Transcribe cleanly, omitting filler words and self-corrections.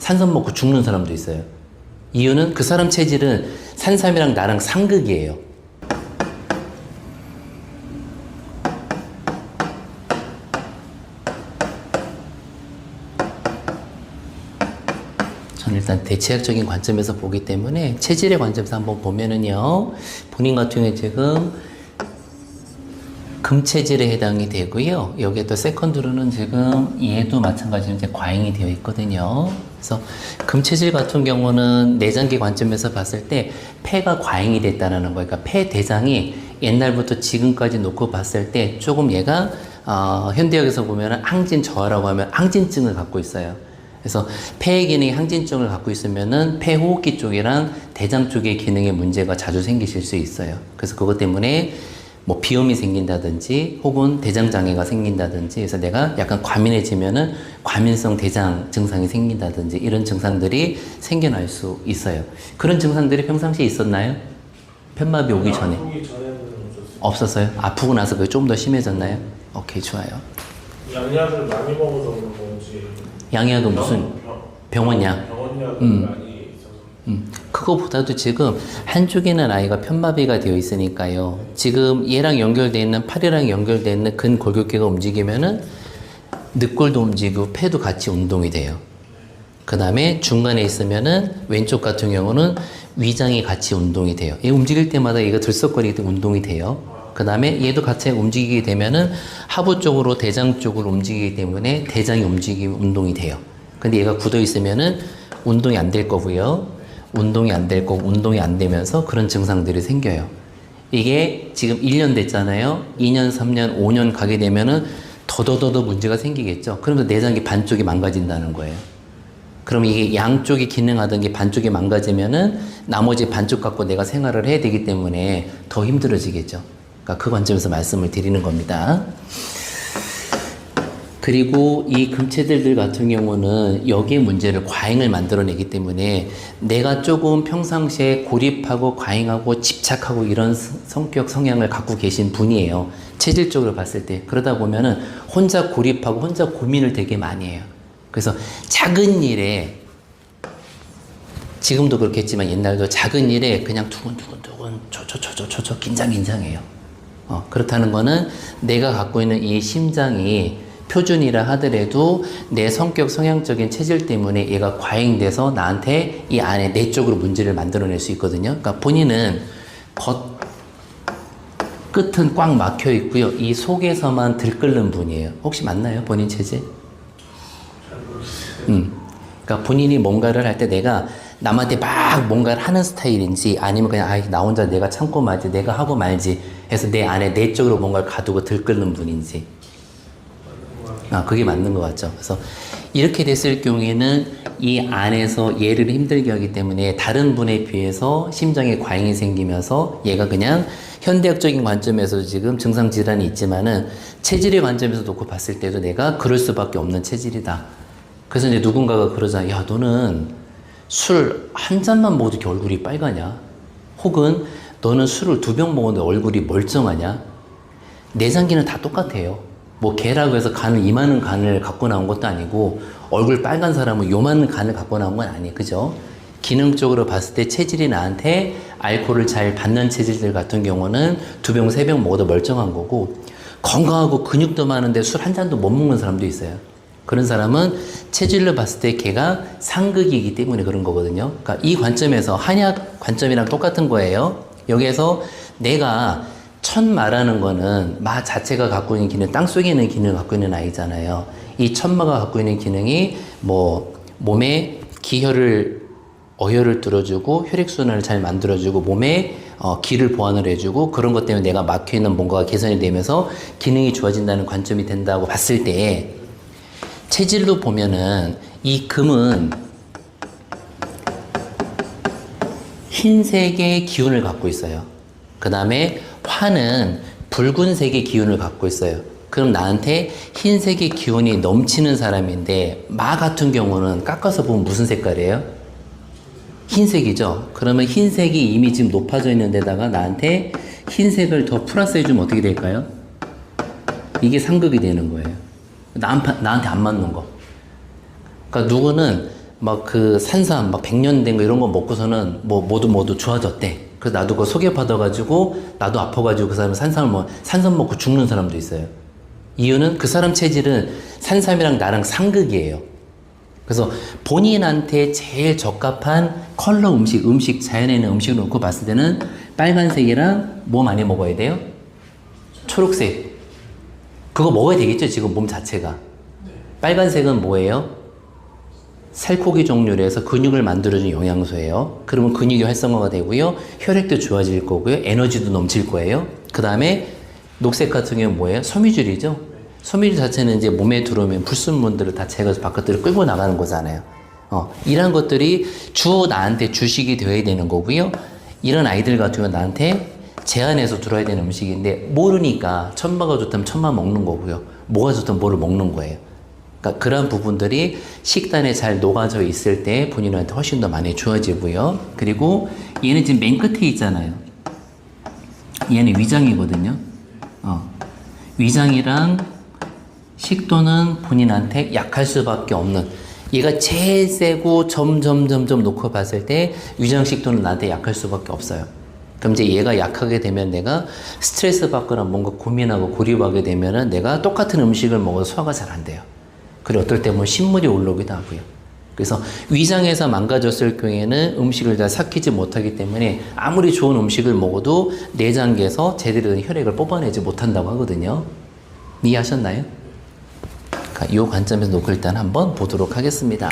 산삼 먹고 죽는 사람도 있어요. 이유는 그 사람 체질은 산삼이랑 나랑 상극이에요. 저는 일단 대체학적인 관점에서 보기 때문에 체질의 관점에서 한번 보면은요, 본인 같은 경우에 지금 금체질에 해당이 되고요. 여기에 또 세컨드로는 지금 얘도 마찬가지로 이제 과잉이 되어 있거든요. 그래서 금체질 같은 경우는 내장기 관점에서 봤을 때 폐가 과잉이 됐다는 거예요. 그러니까 폐 대장이 옛날부터 지금까지 놓고 봤을 때 조금 얘가 현대학에서 보면 항진 저하라고 하면 항진증을 갖고 있어요. 그래서 폐의 기능이 항진증을 갖고 있으면은 폐호흡기 쪽이랑 대장 쪽의 기능에 문제가 자주 생기실 수 있어요. 그래서 그것 때문에 뭐 비염이 생긴다든지 혹은 대장장애가 생긴다든지 해서 내가 약간 과민해지면은 과민성 대장 증상이 생긴다든지 이런 증상들이 생겨날 수 있어요. 그런 증상들이 평상시에 있었나요? 편마비 오기 전에? 아프기 전에는 없었어요? 아프고 나서 그게 좀 더 심해졌나요? 오케이, 좋아요. 양약을 많이 먹어서 그런 건지 양약은 무슨 병원약? 병원약을 많이 있어서 그거보다도 지금 한쪽에는 아이가 편마비가 되어 있으니까요. 지금 얘랑 연결되어 있는 팔이랑 연결되어 있는 근골격계가 움직이면은 늑골도 움직이고 폐도 같이 운동이 돼요. 그 다음에 중간에 있으면은 왼쪽 같은 경우는 위장이 같이 운동이 돼요. 얘 움직일 때마다 얘가 들썩거리게 되면 운동이 돼요. 그 다음에 얘도 같이 움직이게 되면은 하부 쪽으로 대장 쪽으로 움직이기 때문에 대장이 움직이면 운동이 돼요. 근데 얘가 굳어 있으면은 운동이 안 될 거고요. 운동이 안 될 거고 운동이 안 되면서 그런 증상들이 생겨요. 이게 지금 1년 됐잖아요. 2년, 3년, 5년 가게 되면은 더더더더 문제가 생기겠죠. 그러면서 내장기 반쪽이 망가진다는 거예요. 그럼 이게 양쪽이 기능하던 게 반쪽이 망가지면은 나머지 반쪽 갖고 내가 생활을 해야 되기 때문에 더 힘들어지겠죠. 그러니까 그 관점에서 말씀을 드리는 겁니다. 그리고 이 금체들들 같은 경우는 여기에 문제를 과잉을 만들어내기 때문에 내가 조금 평상시에 고립하고 과잉하고 집착하고 이런 성격 성향을 갖고 계신 분이에요. 체질적으로 봤을 때. 그러다 보면은 혼자 고립하고 혼자 고민을 되게 많이 해요. 그래서 작은 일에 지금도 그렇겠지만 옛날도 작은 일에 그냥 두근두근두근 초초초초초 긴장해요. 그렇다는 거는 내가 갖고 있는 이 심장이 표준이라 하더라도 내 성격 성향적인 체질 때문에 얘가 과잉돼서 나한테 이 안에 내 쪽으로 문제를 만들어낼 수 있거든요. 그러니까 본인은 겉 끝은 꽉 막혀 있고요. 이 속에서만 들끓는 분이에요. 혹시 맞나요? 본인 체질? 그러니까 본인이 뭔가를 할 때 내가 남한테 막 뭔가를 하는 스타일인지 아니면 그냥 나 혼자 내가 참고 말지 내가 하고 말지 해서 내 안에 내 쪽으로 뭔가를 가두고 들끓는 분인지 그게 맞는 것 같죠. 그래서 이렇게 됐을 경우에는 이 안에서 얘를 힘들게 하기 때문에 다른 분에 비해서 심장에 과잉이 생기면서 얘가 그냥 현대학적인 관점에서 지금 증상 질환이 있지만은 체질의 관점에서 놓고 봤을 때도 내가 그럴 수밖에 없는 체질이다. 그래서 이제 누군가가 그러잖아. 야, 너는 술 한 잔만 먹어도 이렇게 얼굴이 빨가냐? 혹은 너는 술을 2병 먹었는데 얼굴이 멀쩡하냐? 내장기는 다 똑같아요. 뭐 개라고 해서 간을 이만한 간을 갖고 나온 것도 아니고 얼굴 빨간 사람은 요만한 간을 갖고 나온 건 아니에요. 그죠? 기능적으로 봤을 때 체질이 나한테 알코올을 잘 받는 체질들 같은 경우는 2병, 3병 먹어도 멀쩡한 거고 건강하고 근육도 많은데 술 한 잔도 못 먹는 사람도 있어요. 그런 사람은 체질로 봤을 때 걔가 상극이기 때문에 그런 거거든요. 그러니까 이 관점에서 한약 관점이랑 똑같은 거예요. 여기에서 내가 천마라는 거는 마 자체가 갖고 있는 기능, 땅속에 있는 기능을 갖고 있는 아이잖아요. 이 천마가 갖고 있는 기능이 뭐 몸에 기혈을 어혈을 뚫어주고 혈액순환을 잘 만들어주고 몸에 기를 보완을 해주고 그런 것 때문에 내가 막혀있는 뭔가가 개선이 되면서 기능이 좋아진다는 관점이 된다고 봤을 때 체질로 보면은 이 금은 흰색의 기운을 갖고 있어요. 그 다음에 화는 붉은색의 기운을 갖고 있어요. 그럼 나한테 흰색의 기운이 넘치는 사람인데 마 같은 경우는 깎아서 보면 무슨 색깔이에요? 흰색이죠. 그러면 흰색이 이미 지금 높아져 있는 데다가 나한테 흰색을 더 플러스 해주면 어떻게 될까요? 이게 상극이 되는 거예요. 나한테 안 맞는 거. 그러니까 누구는 막 그 산삼 막 100년 된 거 이런 거 먹고서는 뭐 모두 좋아졌대. 그래서 나도 그거 소개받아가지고 나도 아파가지고 그 사람 산삼 먹고 죽는 사람도 있어요. 이유는 그 사람 체질은 산삼이랑 나랑 상극이에요. 그래서 본인한테 제일 적합한 컬러 음식 자연에 있는 음식을 놓고 봤을 때는 빨간색이랑 뭐 많이 먹어야 돼요? 초록색. 그거 먹어야 되겠죠, 지금 몸 자체가. 빨간색은 뭐예요? 살코기 종류로 해서 근육을 만들어주는 영양소예요. 그러면 근육이 활성화가 되고요. 혈액도 좋아질 거고요. 에너지도 넘칠 거예요. 그 다음에 녹색 같은 경우는 뭐예요? 섬유질이죠. 섬유질 자체는 이제 몸에 들어오면 불순물들을 다 제거해서 바깥으로 끌고 나가는 거잖아요. 이런 것들이 나한테 주식이 되어야 되는 거고요. 이런 아이들 같은 경우는 나한테 제한해서 들어야 되는 음식인데 모르니까 천마가 좋다면 천마 먹는 거고요. 뭐가 좋다면 뭐를 먹는 거예요. 그러니까 그런 부분들이 식단에 잘 녹아져 있을 때 본인한테 훨씬 더 많이 좋아지고요. 그리고 얘는 지금 맨 끝에 있잖아요. 얘는 위장이거든요. 위장이랑 식도는 본인한테 약할 수밖에 없는, 얘가 제일 세고 점점 놓고 봤을 때 위장 식도는 나한테 약할 수밖에 없어요. 그럼 이제 얘가 약하게 되면 내가 스트레스 받거나 뭔가 고민하고 고립하게 되면은 내가 똑같은 음식을 먹어도 소화가 잘 안 돼요. 그리고 어떨 때 보면 신물이 올라오기도 하고요. 그래서 위장에서 망가졌을 경우에는 음식을 잘 삭히지 못하기 때문에 아무리 좋은 음식을 먹어도 내장에서 제대로 된 혈액을 뽑아내지 못한다고 하거든요. 이해하셨나요? 이 관점에서 놓고 일단 한번 보도록 하겠습니다.